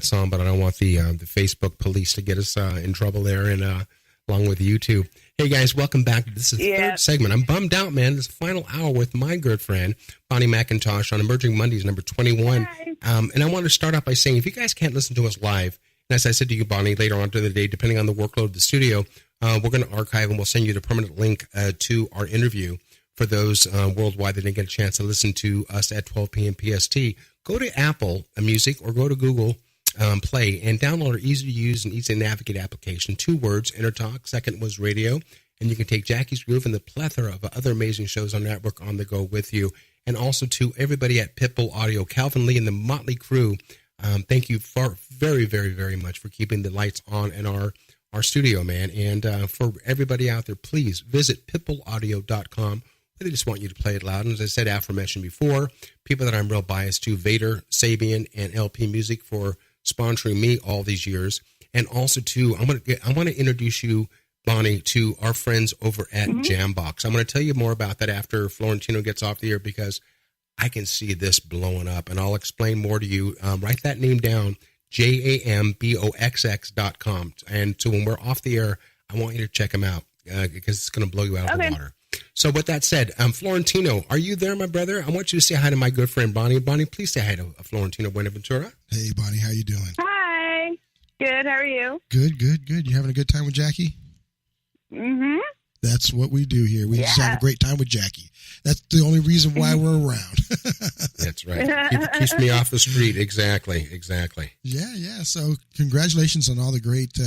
Song, but I don't want the Facebook police to get us in trouble there, and along with YouTube. Hey guys, welcome back. This is the third segment. I'm bummed out, man. This is the final hour with my good friend Bonnie McIntosh on Emerging Mondays, number 21. And I want to start off by saying, if you guys can't listen to us live, and as I said to you, Bonnie, later on during the day, depending on the workload of the studio, we're going to archive and we'll send you the permanent link to our interview for those worldwide that didn't get a chance to listen to us at 12 p.m. PST. Go to Apple Music or go to Google Play and download our easy-to-use and easy-to-navigate application. 2 words, Intertalk. Second was radio. And you can take Jackie's Groove and the plethora of other amazing shows on the network on the go with you. And also to everybody at Pitbull Audio, Calvin Lee and the Motley Crew, thank you for very, very, very much for keeping the lights on in our studio, man. And for everybody out there, please visit pitbullaudio.com. They just want you to play it loud. And as I said, aforementioned before, people that I'm real biased to, Vader, Sabian, and LP Music for sponsoring me all these years. And also, too, I want to introduce you, Bonnie, to our friends over at Jambox. I'm going to tell you more about that after Florentino gets off the air because I can see this blowing up, and I'll explain more to you. Write that name down, JAMBOXX.com. And so when we're off the air, I want you to check them out because it's going to blow you out of the water. So with that said, Florentino, are you there, my brother? I want you to say hi to my good friend, Bonnie. Bonnie, please say hi to Florentino Buenaventura. Hey, Bonnie, how you doing? Hi. Good, how are you? Good. You having a good time with Jackie? Mm-hmm. That's what we do here. We just have a great time with Jackie. That's the only reason why we're around. That's right. Keeps me off the street. Exactly. Yeah. So congratulations on all the great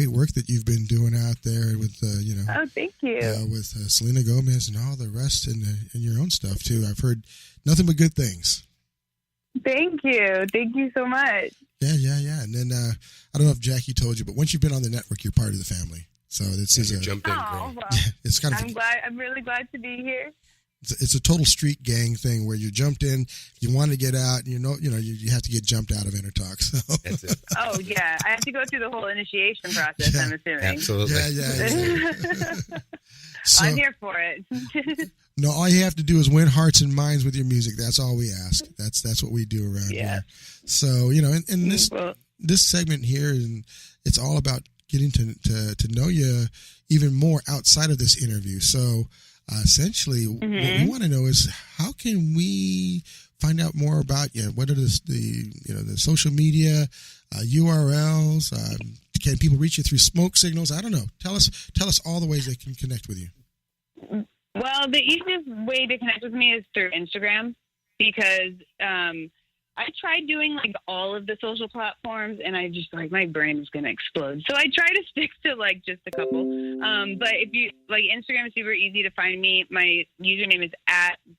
work that you've been doing out there with, Oh, thank you. With Selena Gomez and all the rest and your own stuff, too. I've heard nothing but good things. Thank you. Thank you so much. Yeah. And then I don't know if Jackie told you, but once you've been on the network, you're part of the family. So this is jumped in, girl. Well, it's kind of. I'm really glad to be here. It's a total street gang thing where you jumped in, you want to get out, and you have to get jumped out of Intertalk. So. That's it. Oh yeah, I have to go through the whole initiation process. I'm assuming. Absolutely. Yeah. So, I'm here for it. No, all you have to do is win hearts and minds with your music. That's all we ask. That's what we do around here. So in this segment here, and it's all about getting to know you even more outside of this interview. So. Essentially, what we want to know is how can we find out more about you? What are the social media URLs? Can people reach you through smoke signals? I don't know. Tell us all the ways they can connect with you. Well, the easiest way to connect with me is through Instagram because I tried doing like all of the social platforms and I just my brain is going to explode. So I try to stick to like just a couple. But if you Instagram is super easy to find me. My username is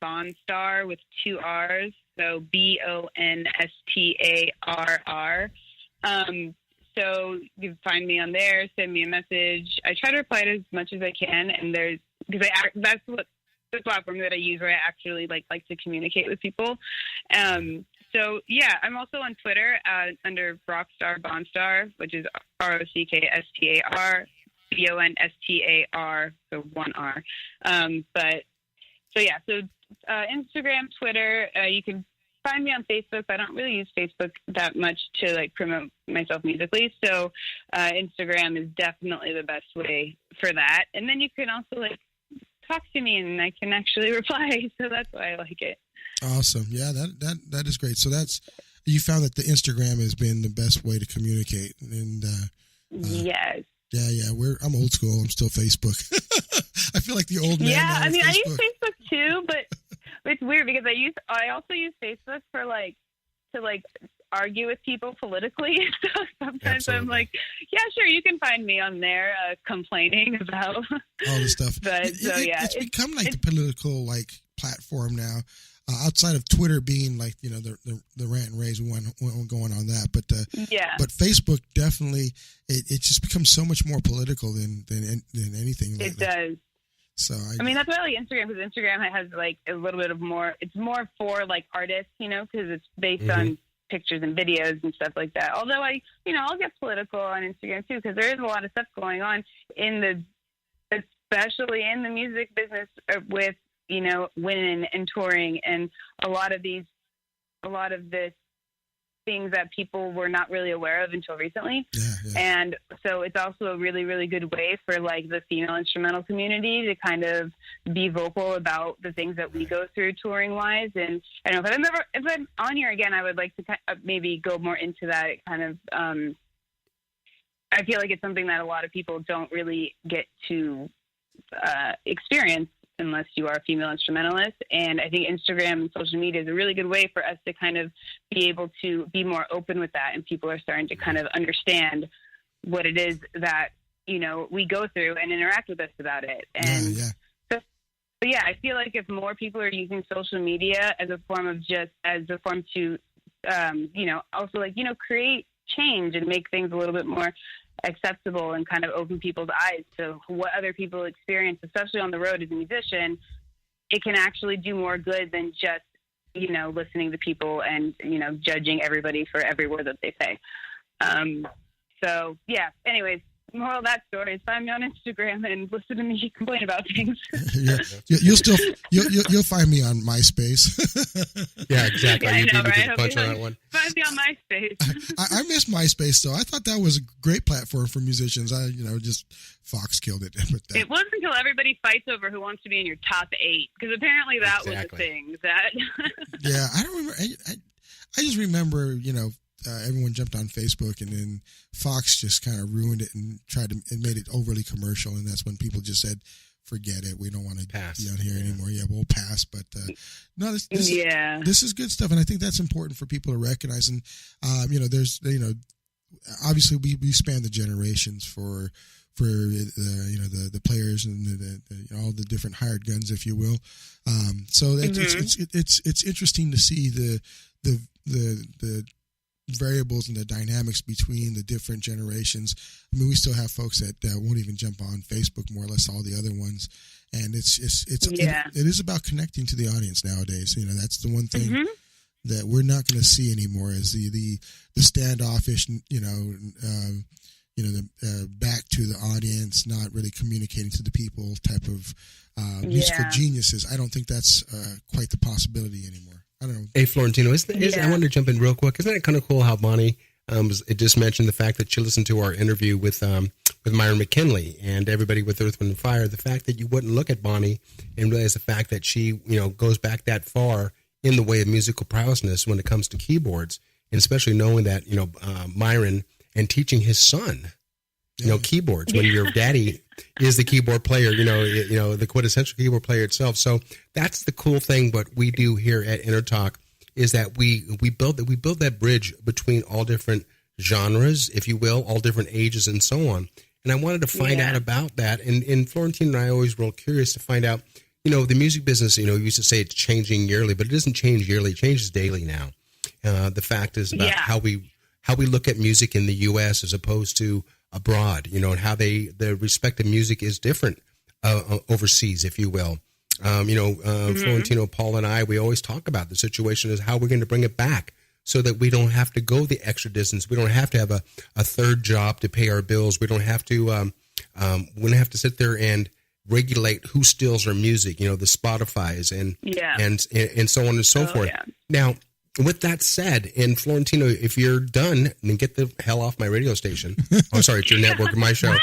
@Bonstar with 2 R's. So BONSTARR. So you can find me on there, send me a message. I try to reply to as much as I can. And that's what the platform that I use where I actually like to communicate with people. So yeah, I'm also on Twitter under Rockstar Bonstar, which is ROCKSTAR BONSTAR, so 1R. So Instagram, Twitter, you can find me on Facebook. I don't really use Facebook that much to like promote myself musically. So Instagram is definitely the best way for that. And then you can also like talk to me and I can actually reply. So that's why I like it. Awesome. Yeah, that is great. So you found that the Instagram has been the best way to communicate. And yes. Yeah. I'm old school. I'm still Facebook. I feel like the old man. Yeah, I mean, Facebook. I use Facebook too, but it's weird because I also use Facebook for to argue with people politically. So sometimes I'm like, yeah, sure, you can find me on there complaining about all this stuff. But it's become like the political platform now. Outside of Twitter being the rant and raves, we want going on that, but Facebook definitely it just becomes so much more political than anything. Lately. It does. So I mean that's why I like Instagram, because Instagram has a little bit of more. It's more for artists, because it's based on pictures and videos and stuff like that. Although I'll get political on Instagram too, because there is a lot of stuff going on especially in the music business with women and touring and a lot of the things that people were not really aware of until recently. Yeah. And so it's also a really, really good way for the female instrumental community to kind of be vocal about the things that we go through touring wise. And I don't know if I'm on here again, I would like to maybe go more into that. It kind of, I feel like it's something that a lot of people don't really get to experience unless you are a female instrumentalist. And I think Instagram and social media is a really good way for us to kind of be able to be more open with that. And people are starting to kind of understand what it is that, we go through and interact with us about it. And so I feel like if more people are using social media as a form to, also create change and make things a little bit more acceptable and kind of open people's eyes to what other people experience, especially on the road as a musician, it can actually do more good than just, listening to people and, judging everybody for every word that they say. Anyways, moral of that story is find me on Instagram and listen to me complain about things. You'll find me on MySpace. Yeah, exactly. Yeah, I know, right? Punch on that one. Find me on MySpace. I miss MySpace though. I thought that was a great platform for musicians. Just Fox killed it. It wasn't until everybody fights over who wants to be in your top 8, because apparently that was the thing. Yeah, I don't remember. I just remember, everyone jumped on Facebook, and then Fox just kind of ruined it and made it overly commercial, and that's when people just said, "Forget it, we don't want to be on here anymore." Yeah, we'll pass. But no, this is good stuff, and I think that's important for people to recognize. And there's obviously we span the generations for the players and the all the different hired guns, if you will. So it's interesting to see the variables and the dynamics between the different generations. I mean, we still have folks that won't even jump on Facebook, more or less all the other ones, and it is about connecting to the audience nowadays. That's the one thing that we're not going to see anymore is the standoffish, the back to the audience, not really communicating to the people type of musical geniuses. I don't think that's quite the possibility anymore. I don't know. Hey, Florentino, I wanted to jump in real quick. Isn't it kind of cool how Bonnie it just mentioned the fact that she listened to our interview with Myron McKinley and everybody with Earth, Wind & Fire, the fact that you wouldn't look at Bonnie and realize the fact that she, goes back that far in the way of musical prowessness when it comes to keyboards, and especially knowing that, Myron and teaching his son, keyboards when your daddy is the keyboard player, the quintessential keyboard player itself. So that's the cool thing. What we do here at Intertalk is that we build that bridge between all different genres, if you will, all different ages and so on. And I wanted to find out about that. And Florentine and I are always real curious to find out, the music business, you used to say it's changing yearly, but it doesn't change yearly. It changes daily now. The fact is about how we look at music in the U.S. as opposed to abroad, and how the respective music is different overseas, if you will. Florentino, Paul, and I, we always talk about the situation is how we're going to bring it back so that we don't have to go the extra distance. We don't have to have a third job to pay our bills. We don't have to sit there and regulate who steals our music, the Spotify's and so on and so forth. Yeah. Now, with that said, and Florentino, if you're done, then get the hell off my radio station. Oh, sorry, it's your network, my show.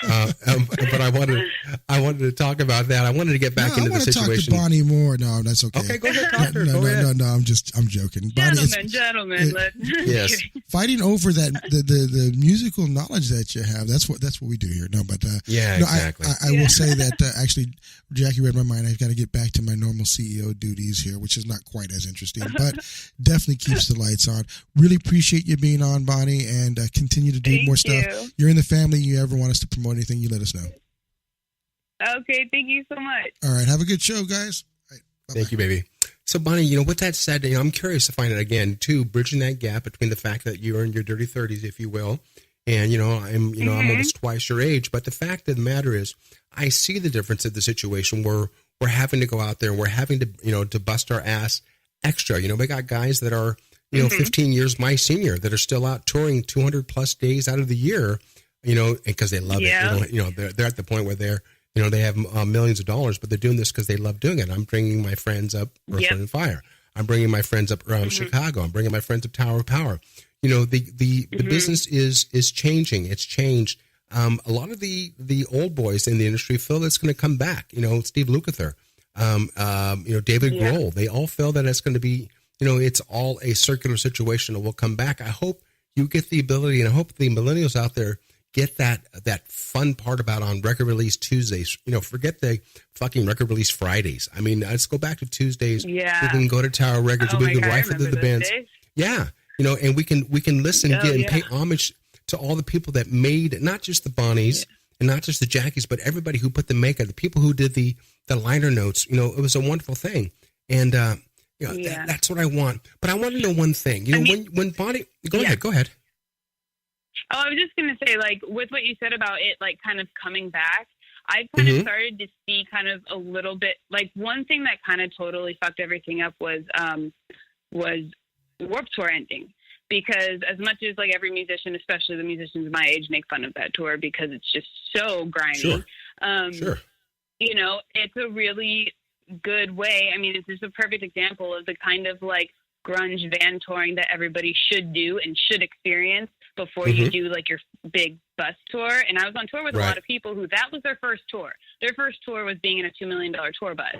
But I wanted to talk about that. I wanted to get back into the situation. I want to talk to Bonnie more. No, that's okay. Okay, go ahead, talk to her. No, I'm joking. Gentlemen. Yes. Fighting over that the musical knowledge that you have. That's what we do here. No, but exactly. I will say that actually, Jackie read my mind. I've got to get back to my normal CEO duties here, which is not quite as interesting, but definitely keeps the lights on. Really appreciate you being on, Bonnie, and continue to do more stuff. You're in the family. You ever want us to promote anything, you let us know. Okay, thank you so much. All right, have a good show, guys. All right, thank you, baby. So, Bonnie, with that said, I'm curious to find out again, too, bridging that gap between the fact that you're in your dirty 30s, if you will, and I'm almost twice your age. But the fact of the matter is, I see the difference of the situation where we're having to go out there and we're having to, to bust our ass extra. We got guys that are, 15 years my senior that are still out touring 200 plus days out of the year, because they love it. They're at the point where they have millions of dollars, but they're doing this because they love doing it. I'm bringing my friends up Earth, Wind & Fire. I'm bringing my friends up around Chicago. I'm bringing my friends up Tower of Power. The business is changing. It's changed. A lot of the old boys in the industry feel it's going to come back. Steve Lukather, David Grohl, they all feel that it's going to be, it's all a circular situation and will come back. I hope you get the ability, and I hope the millennials out there get that fun part about on record release Tuesdays. Forget the fucking record release Fridays. I mean, let's go back to Tuesdays. Yeah. We can go to Tower Records. We can rifle through the bands. Days. Yeah. And we can listen and pay homage to all the people that made not just the Bonnies and not just the Jackies, but everybody who put the makeup, the people who did the liner notes. It was a wonderful thing. And, that's what I want. But I want to know one thing. When Bonnie, go ahead. Oh, I was just going to say, with what you said about it, kind of coming back, I've kind of started to see kind of a little bit, one thing that kind of totally fucked everything up was Warped Tour ending. Because as much as every musician, especially the musicians my age, make fun of that tour because it's just so grimy. Sure. It's a really good way. I mean, it's just a perfect example of the kind of grunge van touring that everybody should do and should experience before you do your big bus tour. And I was on tour with a lot of people who that was their first tour. Their first tour was being in a $2 million tour bus.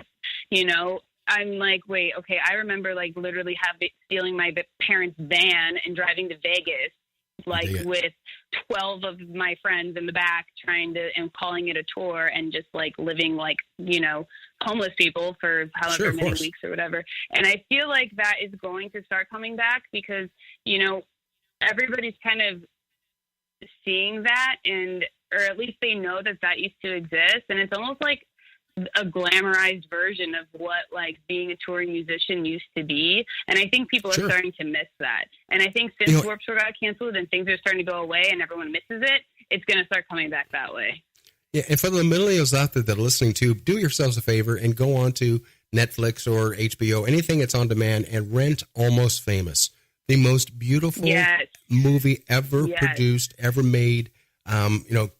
I'm wait, okay, I remember literally stealing my parents' van and driving to Vegas with 12 of my friends in the back and calling it a tour and just living homeless people for however many weeks or whatever. And I feel like that is going to start coming back because, everybody's kind of seeing that or at least they know that used to exist. And it's almost like a glamorized version of what being a touring musician used to be, and I think people are starting to miss that. And I think since Warped Tour got canceled and things are starting to go away and everyone misses it, it's going to start coming back that way. Yeah, and for the millennials out there that are listening to, do yourselves a favor and go on to Netflix or HBO, anything that's on demand, and rent Almost Famous, the most beautiful movie ever produced, ever made.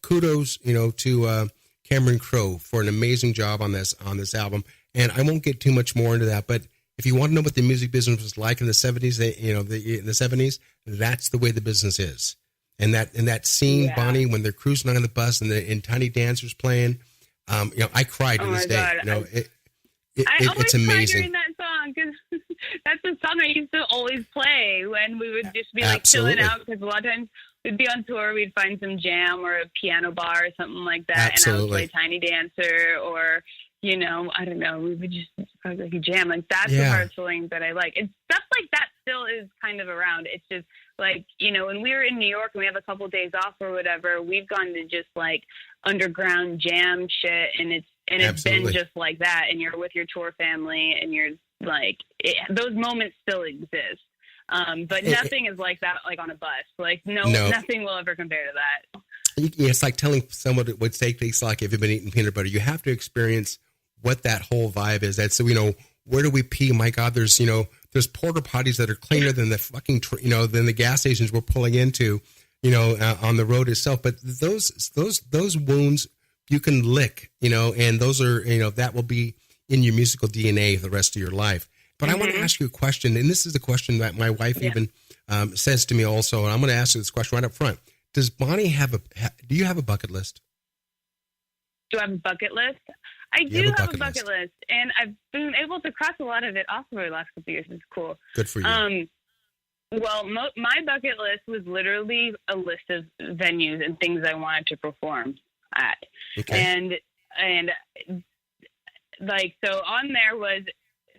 Kudos, to Cameron Crowe for an amazing job on this album. And I won't get too much more into that, but if you want to know what the music business was like in the 70s, in the 70s, that's the way the business is. And that scene, Bonnie, when they're cruising on the bus and Tiny Dancer's playing, I cried to this day. It's amazing. Hearing that song because that's the song I used to always play when we would just be chilling out. Because a lot of times we'd be on tour, we'd find some jam or a piano bar or something like that, and I would play Tiny Dancer or I don't know, we would just jam. That's the part of touring that I like. And stuff like that still is kind of around. It's just when we were in New York and we have a couple of days off or whatever, we've gone to just underground jam shit, and it's been just like that. And you're with your tour family, and you're those moments still exist. But nothing is like that, on a bus. Nothing will ever compare to that. It's like telling someone what steak tastes like if you've been eating peanut butter. You have to experience what that whole vibe is. That's, where do we pee? My God, there's porta potties that are cleaner than the fucking, than the gas stations we're pulling into, on the road itself. But those wounds you can lick, and those are, that will be in your musical DNA for the rest of your life. But I want to ask you a question, and this is a question that my wife even says to me also, and I'm going to ask you this question right up front. Does Bonnie do you have a bucket list? Do I have a bucket list? I do have a bucket list, and I've been able to cross a lot of it off over the last couple of years. It's cool. Good for you. Well, my bucket list was literally a list of venues and things I wanted to perform at. Okay. And like, so on there was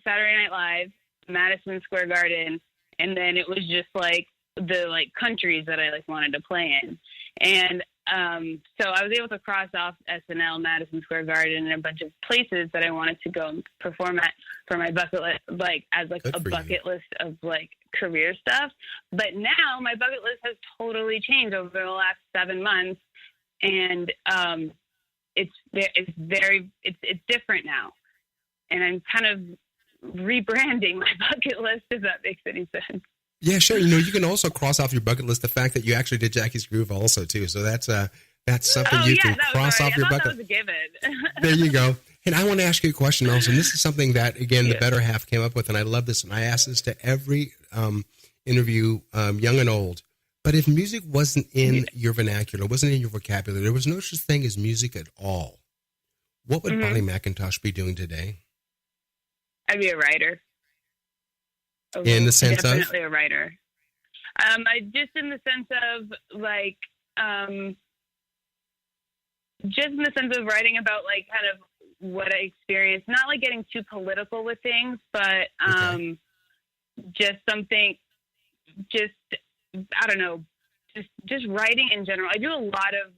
Saturday Night Live, Madison Square Garden, and then it was just like the countries that I wanted to play in. And so I was able to cross off SNL, Madison Square Garden, and a bunch of places that I wanted to go and perform at for my bucket list, as a bucket list of career stuff. But now my bucket list has totally changed over the last 7 months, and it's different now, and I'm kind of rebranding my bucket list, if that makes any sense. Yeah, sure. You can also cross off your bucket list the fact that you actually did Jackie's Groove also too. So that's something you can cross off your bucket. That was a given. There you go. And I want to ask you a question also. And this is something that, again, the better half came up with, and I love this. And I ask this to every interview, young and old. But if music wasn't in your vernacular, wasn't in your vocabulary, there was no such thing as music at all, what would Bonnie McIntosh be doing today? I'd be a writer. In the sense definitely a writer. Just in the sense of just in the sense of writing about kind of what I experienced, not getting too political with things, but just something, I don't know, just writing in general. I do a lot of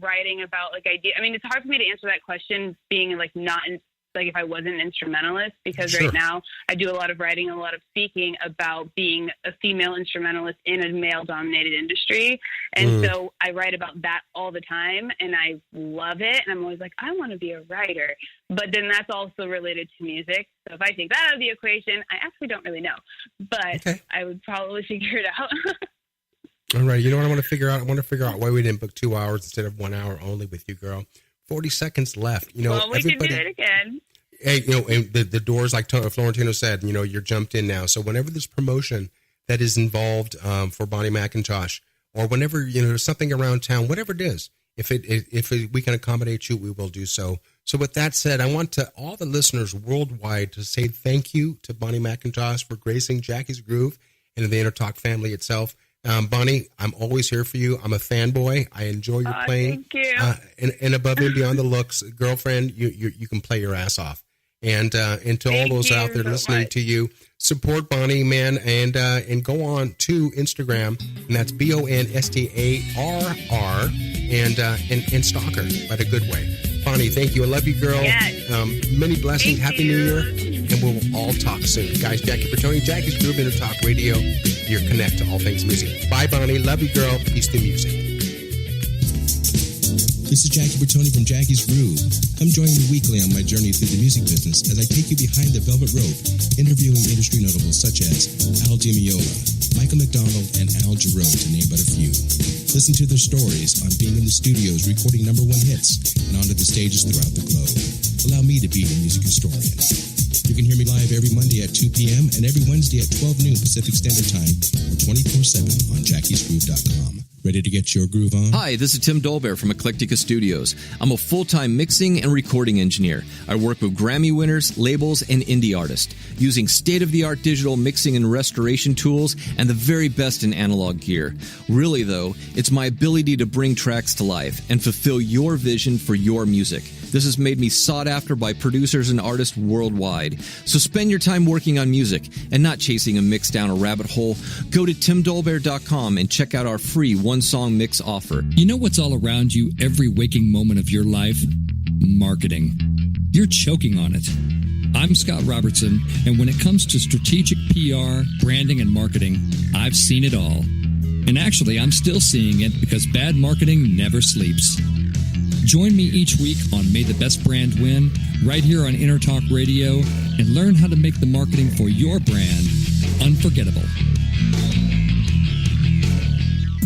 writing about ideas. I mean, it's hard for me to answer that question being not in, if I wasn't an instrumentalist, because right now I do a lot of writing and a lot of speaking about being a female instrumentalist in a male-dominated industry. And so I write about that all the time, and I love it. And I'm always I want to be a writer. But then that's also related to music. So if I take that out of the equation, I actually don't really know. But I would probably figure it out. All right. You know what I want to figure out? I want to figure out why we didn't book 2 hours instead of 1 hour only with you, girl. 40 seconds left. Well, we can do it again. Hey, and the doors, like Florentino said, you're jumped in now. So whenever there's promotion that is involved for Bonnie McIntosh, or whenever there's something around town, whatever it is, if we can accommodate you, we will do so. So with that said, I want all the listeners worldwide to say thank you to Bonnie McIntosh for gracing Jackie's Groove and the Intertalk family itself. Bonnie, I'm always here for you. I'm a fanboy. I enjoy your playing. Thank you. And above and beyond the looks, girlfriend, you can play your ass off. And to all those out there listening to you, support Bonnie, man, and go on to Instagram, and that's BONSTARR, and stalk her, but a good way. Bonnie, thank you. I love you, girl. Yes. Many blessings. Happy New Year, and we'll all talk soon. Guys, Jackie Bertoni, Jackie's Groove, Intertalk Radio, your connect to all things music. Bye, Bonnie. Love you, girl. Peace to music. This is Jackie Bertoni from Jackie's Groove. Come join me weekly on my journey through the music business as I take you behind the velvet rope, interviewing industry notables such as Al Di Meola, Michael McDonald, and Al Jarreau, to name but a few. Listen to their stories on being in the studios recording #1 hits and onto the stages throughout the globe. Allow me to be your music historian. You can hear me live every Monday at 2 p.m. and every Wednesday at 12 noon Pacific Standard Time, or 24/7 on jackiesgroove.com. Ready to get your groove on? Hi, this is Tim Dolbear from Eclectica Studios. I'm a full-time mixing and recording engineer. I work with Grammy winners, labels, and indie artists, using state-of-the-art digital mixing and restoration tools and the very best in analog gear. Really, though, it's my ability to bring tracks to life and fulfill your vision for your music. This has made me sought after by producers and artists worldwide. So spend your time working on music and not chasing a mix down a rabbit hole. Go to timdolbear.com and check out our free one-song mix offer. You know what's all around you every waking moment of your life? Marketing. You're choking on it. I'm Scott Robertson, and when it comes to strategic PR, branding, and marketing, I've seen it all. And actually, I'm still seeing it because bad marketing never sleeps. Join me each week on May the Best Brand Win, right here on Intertalk Radio, and learn how to make the marketing for your brand unforgettable.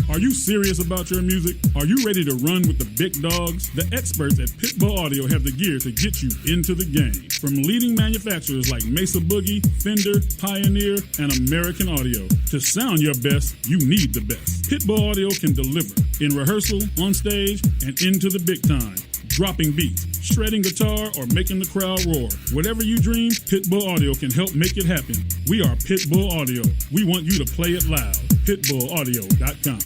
Are you serious about your music? Are you ready to run with the big dogs? The experts at Pitbull Audio have the gear to get you into the game. From leading manufacturers like Mesa Boogie, Fender, Pioneer, and American Audio. To sound your best, you need the best. Pitbull Audio can deliver in rehearsal, on stage, and into the big time. Dropping beats, shredding guitar, or making the crowd roar. Whatever you dream, Pitbull Audio can help make it happen. We are Pitbull Audio. We want you to play it loud. PitbullAudio.com.